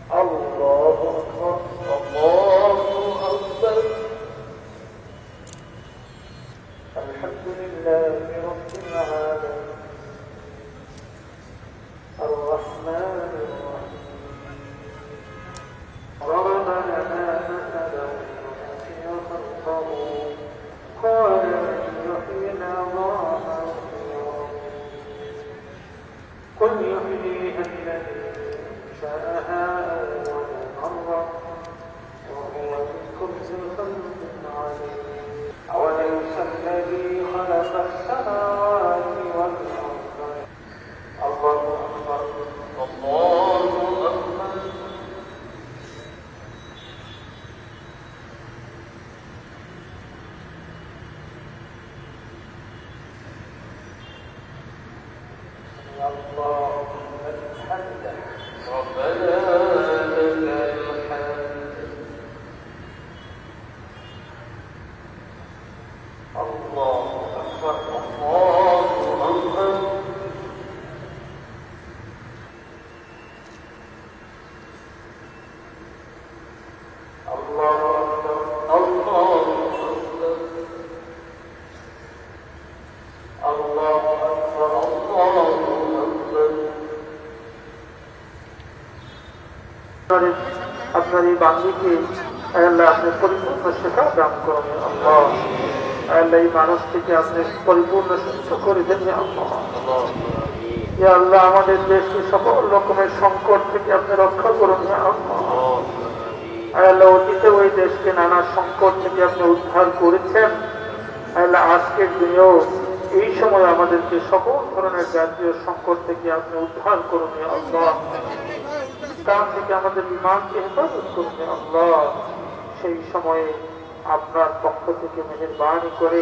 الله أكبر الله أكبر الحمد لله رب العالمين الرحمن الرحيم ضرب لنا مثلا ونسي خلقه قال من يحيي العظام قل يحييها الذي أنشأها أول مرة وهو بكل خلق عليم أوليس الذي خلق السماوات والأرض الله أكبر الله أكبر الله لمن حمده ربنا لك الحمد الله أكبر الله أكبر الله أكبر الله أكبر الله أكبر الله أكبر আপনার এই বান্দীকে আল্লাহ আপনি পরিপূর্ণ শেফা দান করুন আল্লাহ আল্লাহ এই মানুষ থেকে আপনি পরিপূর্ণ সুস্থ করে দেন আল্লাহ ইয়া আল্লাহ আমাদের দেশকে সকল রকমের সংকট থেকে আপনি রক্ষা করুন আল্লাহ আল্লাহ অতীতে ওই দেশকে নানা সংকট থেকে আপনি উদ্ধার করেছেন আল্লাহ আজকের দিনেও এই সময় আমাদেরকে সকল ধরনের জাতীয় সংকট থেকে আপনি উদ্ধার করুন আল্লাহ ইসলাম থেকে আমাদের ঈমানকে হেফাজত করুন আল্লাহ সেই সময়ে আপনার পক্ষ থেকে মেহেরবানি করে